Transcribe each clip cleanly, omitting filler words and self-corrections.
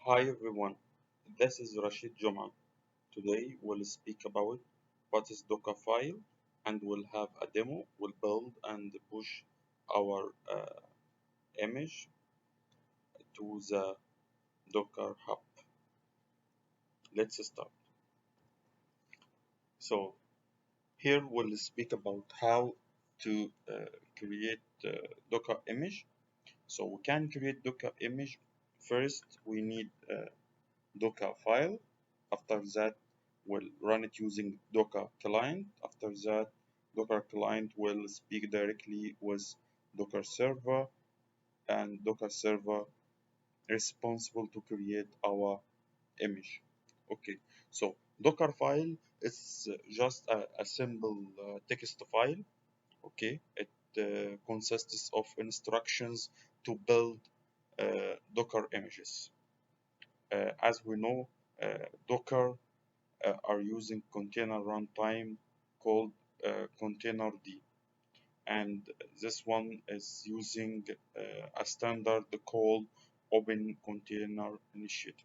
Hi everyone, this is Rashid Juma. Today we'll speak about what is Dockerfile and we'll have a demo. We'll build and push our image to the Docker Hub. Let's start. So here we'll speak about how to create Docker image. So we can create Docker image. First we need Docker file. After that, we'll run it using Docker client. After that, Docker client will speak directly with Docker server, and Docker server responsible to create our image. Okay, so Docker file is just a simple text file. Okay, it consists of instructions to build Docker images. As we know, Docker are using container runtime called containerd, and this one is using a standard called Open Container Initiative.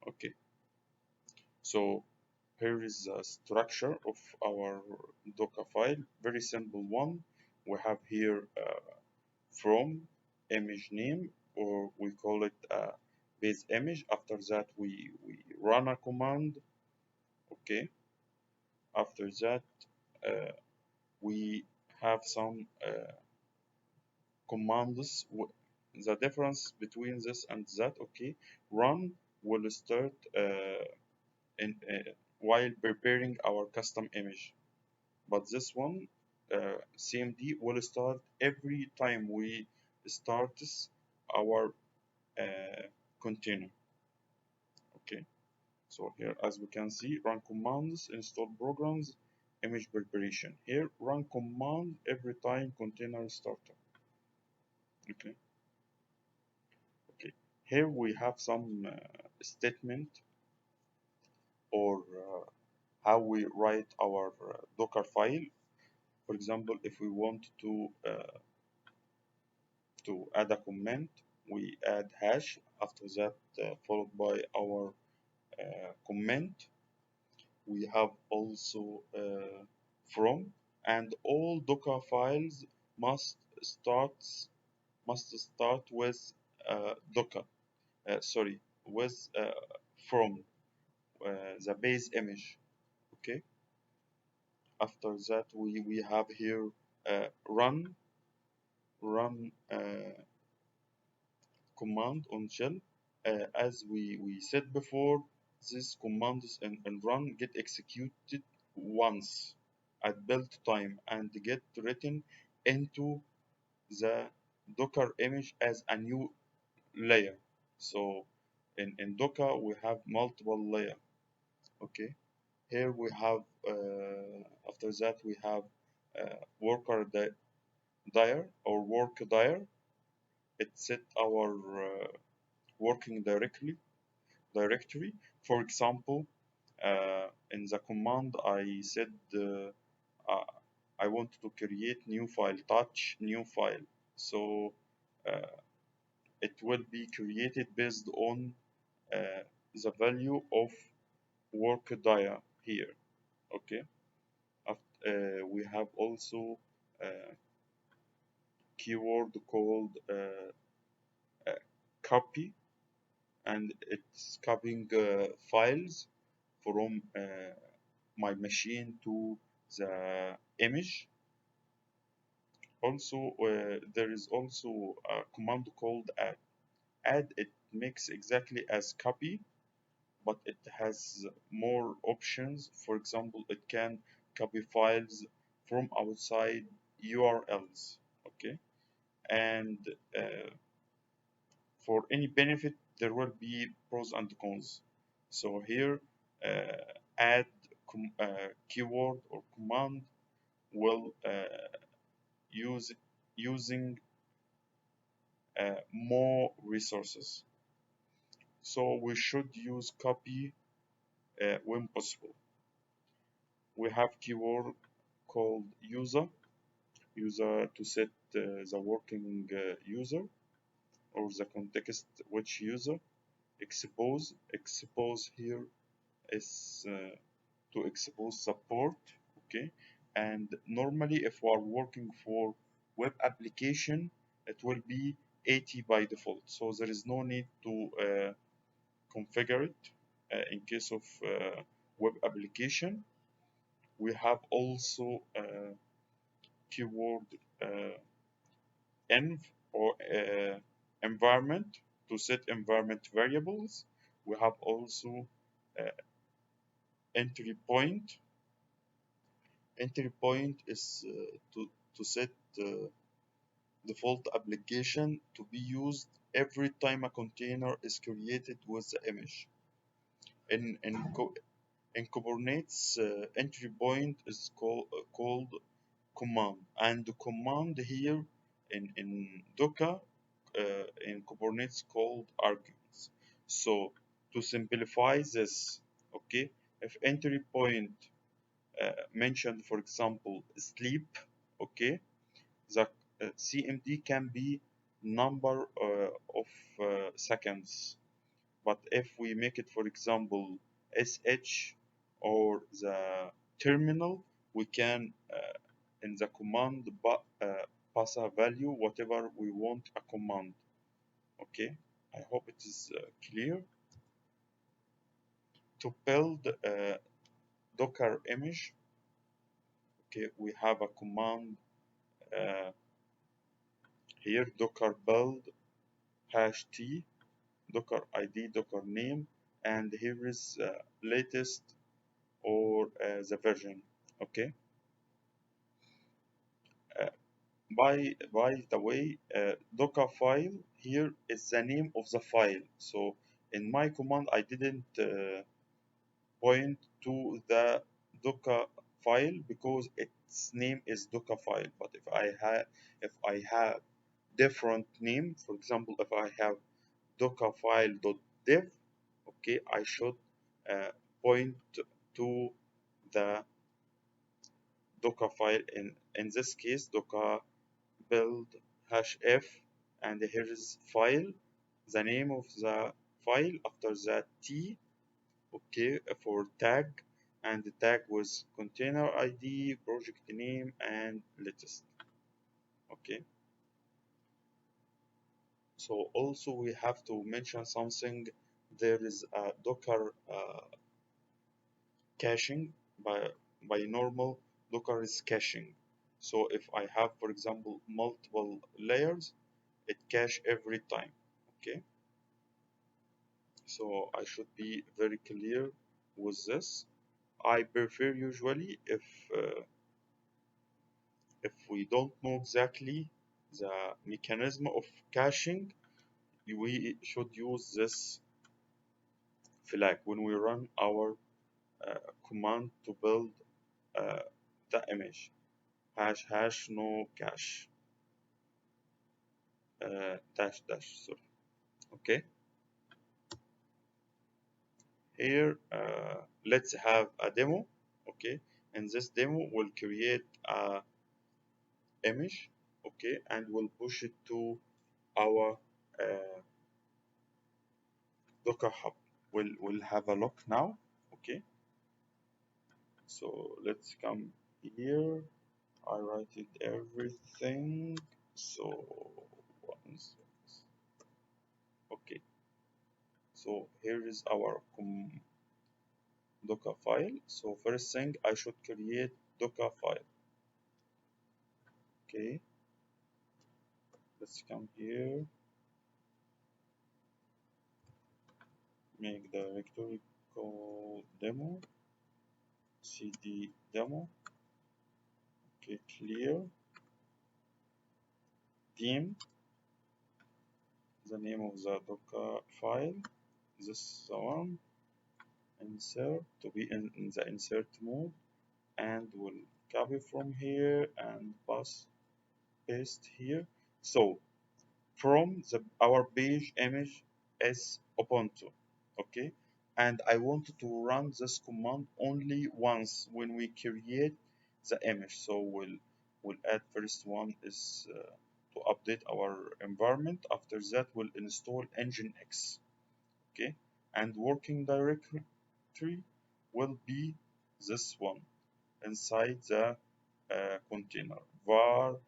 Okay, so here is the structure of our Docker file. Very simple one. We have here from image name, or we call it base image. After that, we run a command. Okay, after that, uh, we have some commands. The difference between this and that, okay, run will start while preparing our custom image, but this one CMD will start every time we start our uh, container. Okay, so here as we can see, run commands, install programs, image preparation. Here run command every time container starter. Okay, okay. Here we have some statement or how we write our Docker file. For example, if we want to add a comment, we add hash. After that, followed by our comment. We have also from, and all Docker files must start with Docker. Sorry, with from the base image. Okay. After that, we have here run command on shell. As we said before, these commands and run get executed once at build time and get written into the Docker image as a new layer. So in Docker we have multiple layer. Okay. Here we have after that we have worker dir or work dir. It set our working directory. For example, in the command I said uh, I want to create new file, touch new file. So uh, it will be created based on uh, the value of work dir here. Okay. We have also a keyword called copy, and it's copying files from my machine to the image. Also, there is also a command called add. Add, it makes exactly as copy, but it has more options. For example, it can copy files from outside URLs. Okay, and for any benefit, there will be pros and cons. So here, add keyword or command will use using more resources. So we should use copy when possible. We have keyword called user to set the working user or the context which user. expose here is to expose support. Okay, and normally if we are working for web application, it will be 80 by default, so there is no need to configure it. In case of web application, we have also keyword uh, env or environment to set environment variables. We have also uh, entry point. Entry point is to set default application to be used every time a container is created with the image. In Kubernetes, entry point is called command, and the command here in Docker in Kubernetes called arguments. So to simplify this, okay, if entry point mentioned, for example, sleep, okay, the CMD can be number of seconds. But if we make it, for example, SH or the terminal, we can in the command pass a value whatever we want a command. Okay, I hope it is clear. To build a Docker image, okay, we have a command uh, here, docker build -t docker id docker name, and here is latest or the version. Okay, uh, by the way, Dockerfile here is the name of the file. So in my command I didn't point to the Docker file because its name is Dockerfile. But if I have different name, for example, if I have dockerfile.dev, okay, I should point to the Docker file. In this case, Docker build -f, and here is file, the name of the file, after that T, okay, for tag, and the tag was container ID, project name, and latest. Okay, so also we have to mention something. There is a Docker caching. By normal, Docker is caching. So if I have, for example, multiple layers, it cache every time. Okay, so I should be very clear with this. I prefer usually if we don't know exactly the mechanism of caching, we should use this flag when we run our command to build uh, the image. # no cache -- sorry. Okay, here let's have a demo. Okay, in this demo we'll create a image, okay, and we'll push it to our Docker Hub. We'll have a look now. Okay, so let's come here. I write it everything. So once, okay. So here is our Docker file. So first thing, I should create Docker file. Okay, let's come here. Make directory called demo, cd demo. Okay, clear. Theme, the name of the Docker file. This is the one. Insert, to be in the insert mode, and we'll copy from here and paste here. So from our page image is Ubuntu, okay, and I want to run this command only once when we create the image. So we'll add first one is to update our environment. After that we'll install Nginx. Okay, and working directory will be this one inside the container var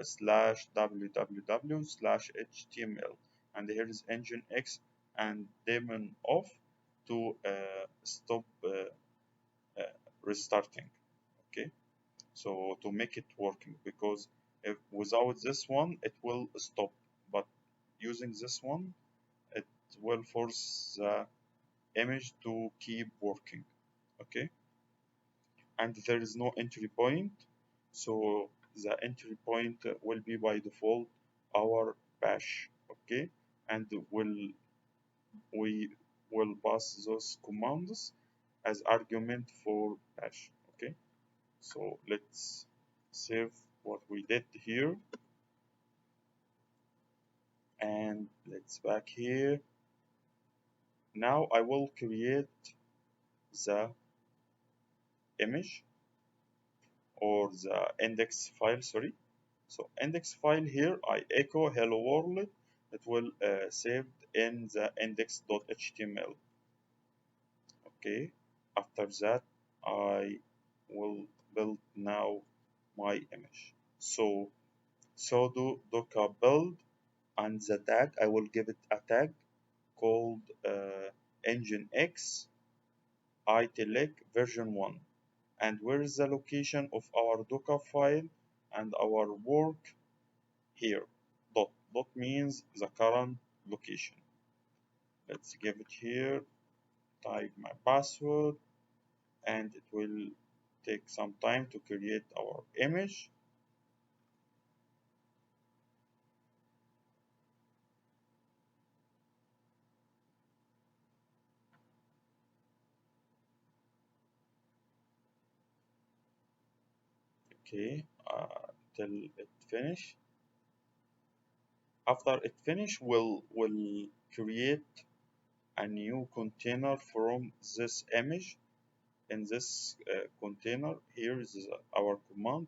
slash www slash html, and here is nginx and daemon off to stop uh, restarting. Okay, so to make it working, because if without this one it will stop, but using this one it will force the image to keep working. Okay, and there is no entry point, so the entry point will be by default our bash. Okay, and we will pass those commands as argument for bash. Okay, so let's save what we did here, and let's back here. Now I will create the image or the index file, sorry. So index file here, I echo hello world. It will saved in the index.html. Okay. After that, I will build now my image. So sudo docker build, and the tag I will give it a tag called nginx itilic version 1. And where is the location of our Docker file and our work? Here. Dot means the current location. Let's give it here, type my password, and it will take some time to create our image. Okay, till it finish. After it finish, we'll create a new container from this image. In this container, here is our command.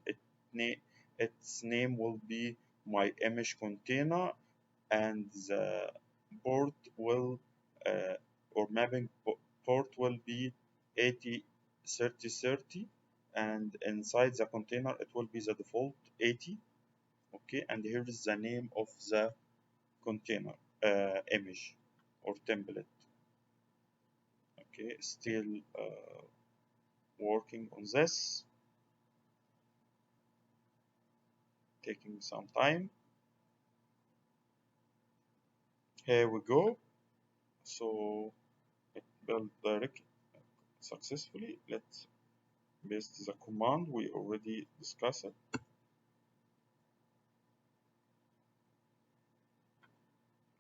Its name will be my image container, and the port will or mapping port will be 803030, and inside the container it will be the default 80. Okay, and here is the name of the container image or template. Okay, still working on this, taking some time. Here we go. So it built directly successfully. Let's paste the command we already discussed it.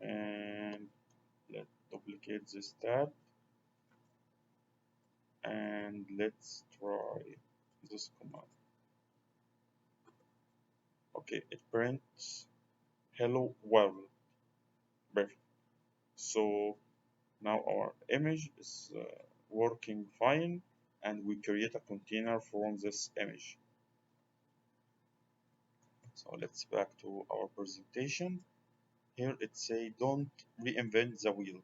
And let's duplicate this tab, and let's try this command. Okay, it prints hello world. Perfect. So now our image is working fine, and we create a container from this image. So let's back to our presentation. Here it say don't reinvent the wheel.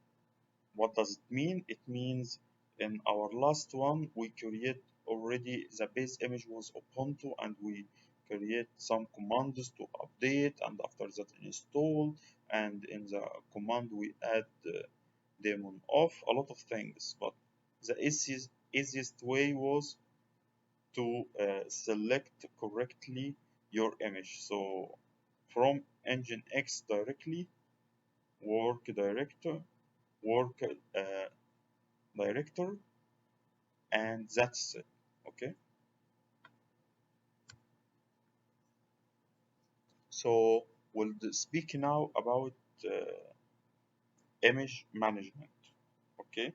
What does it mean? It means in our last one we create already the base image was Ubuntu, and we create some commands to update, and after that install, and in the command we add daemon off, a lot of things. But the easiest way was to select correctly your image. So from nginx directly, work director, work director, and that's it. Okay, so we'll speak now about image management. Okay,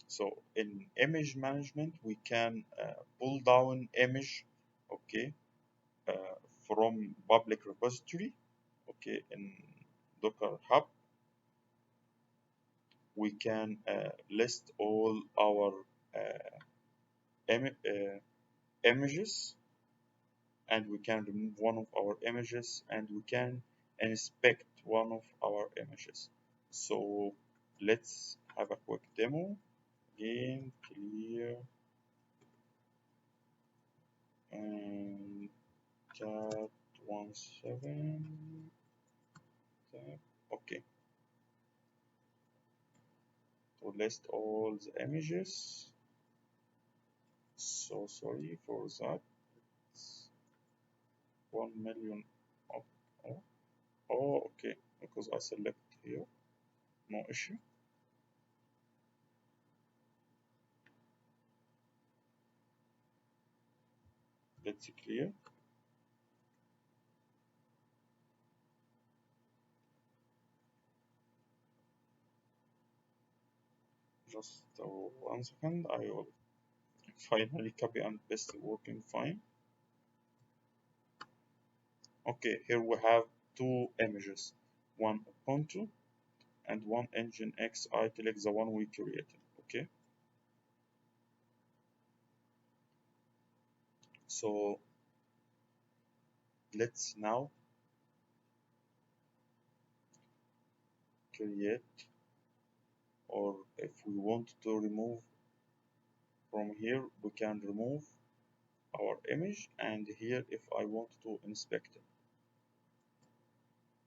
so in image management we can pull down image. Okay, uh, from public repository. Okay, in Docker Hub we can list all our uh, images, and we can remove one of our images, and we can inspect one of our images. So let's have a quick demo. Again, clear and chat 17 tab. Okay, to list all the images. So sorry for that. It's 1 million. Oh, oh, oh, okay, because I select here, no issue. Let's clear. Just 1 second. I will finally copy and paste working fine. Okay, here we have two images, one Ubuntu and one Nginx Italic, the one we created. Okay, so let's now create, or if we want to remove from here, we can remove our image, and here if I want to inspect it,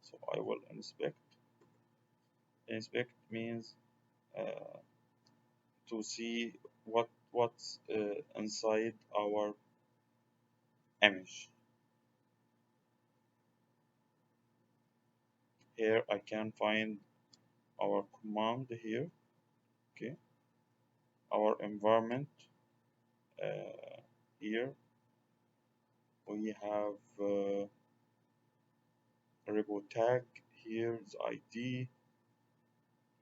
so I will inspect. Inspect means uh, to see what's inside our image. Here I can find our command here. Okay, our environment. Here we have a repo tag. Here the ID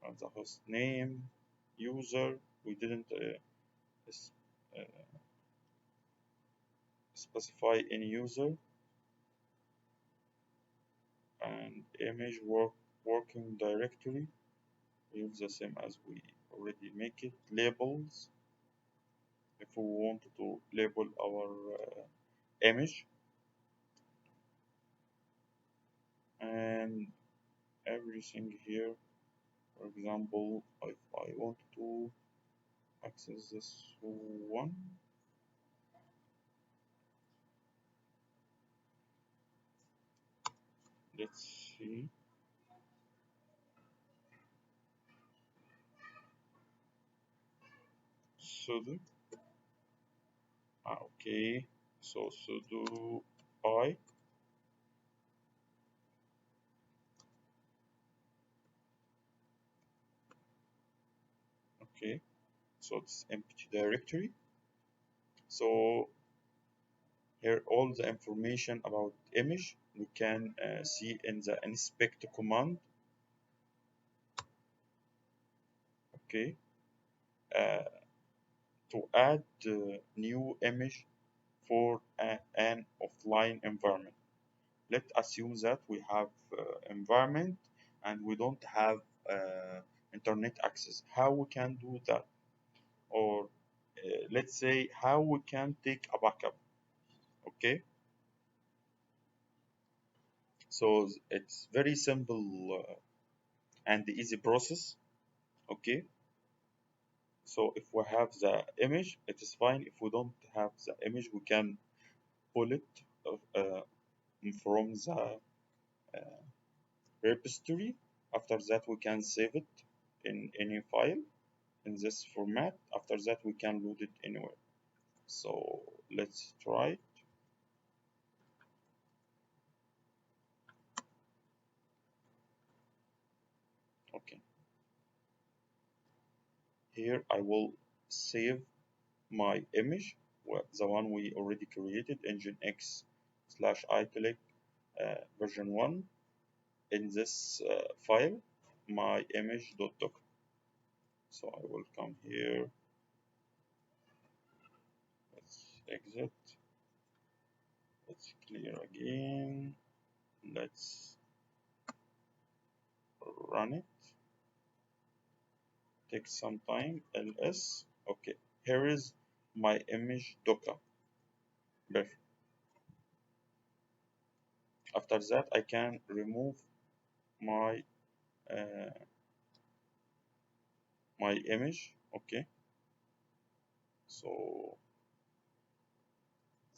and the host name, user. We didn't uh, specify any user, and image working directory. We use the same as we already make it. Labels. If we want to label our image, and everything here. For example, if I want to access this one, let's see. Sudo. Okay. So sudo I. Okay. So it's empty directory. So here all the information about image we can see in the inspect command. Okay. Uh, to add new image for an offline environment. Let's assume that we have environment and we don't have internet access. How we can do that? Or let's say how we can take a backup. Okay, so it's very simple and easy process. Okay, so if we have the image, it is fine. If we don't have the image, we can pull it from the repository. After that, we can save it in any file in this format. After that, we can load it anywhere. So let's try it. Okay, here I will save my image, the one we already created, Nginx slash italic version 1, in this file, my image.doc. So I will come here, let's exit, let's clear again, let's run it, takes some time, ls. Okay, here is my image docker. Perfect. After that, I can remove my uh, my image. Okay, so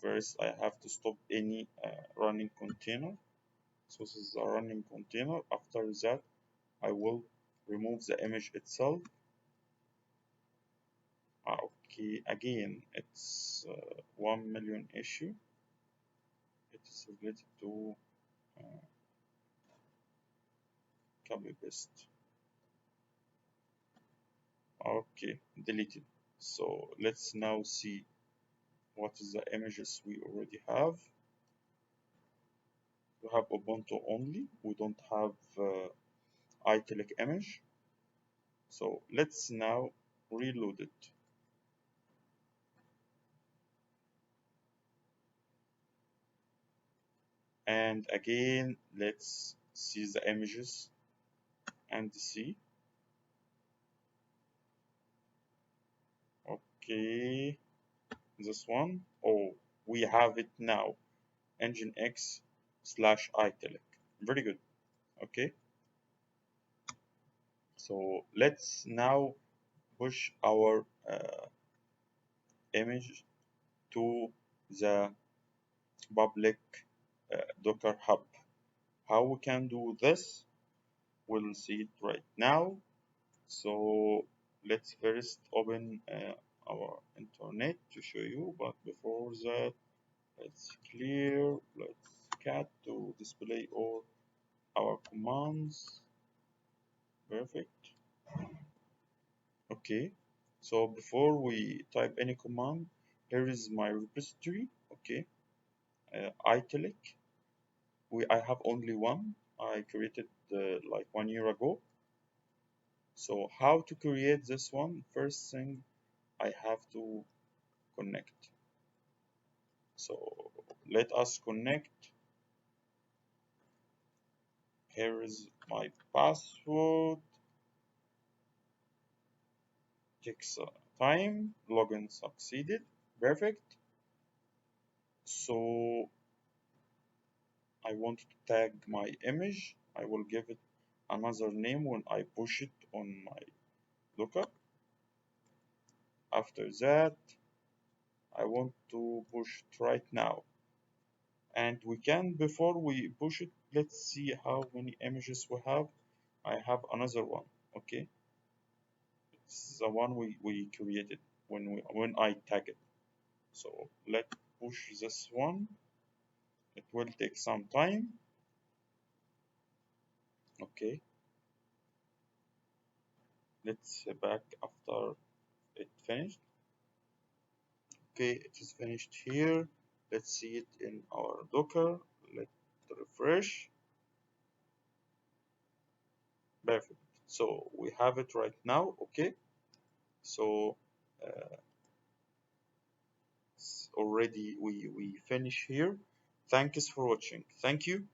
first I have to stop any running container. So this is a running container. After that, I will remove the image itself. Okay, again, it's 1 million issue. It is related to copy paste. Okay, deleted. So let's now see what is the images we already have. We have Ubuntu only. We don't have italic image. So let's now reload it. And again, let's see the images and see. Okay, this one. Oh, we have it now. Nginx/italic. Very good. Okay, so let's now push our image to the public Docker Hub. How we can do this? We'll see it right now. So let's first open our internet to show you, but before that, let's clear, let's cat to display all our commands. Perfect. Okay, so before we type any command, here is my repository. Okay, italic. I have only one. I created like 1 year ago. So how to create this one? First thing, I have to connect. So let us connect. Here is my password. Takes time. Login succeeded. Perfect. So I want to tag my image. I will give it another name when I push it on my lookup. After that, I want to push it right now. And we can, before we push it, let's see how many images we have. I have another one. Okay, it's the one we created when I tag it. So let's push this one. It will take some time. Okay, let's back after it finished. Okay, it is finished here. Let's see it in our Docker. Let's refresh. Perfect. So we have it right now. Okay, so already we finish here. Thanks for watching. Thank you.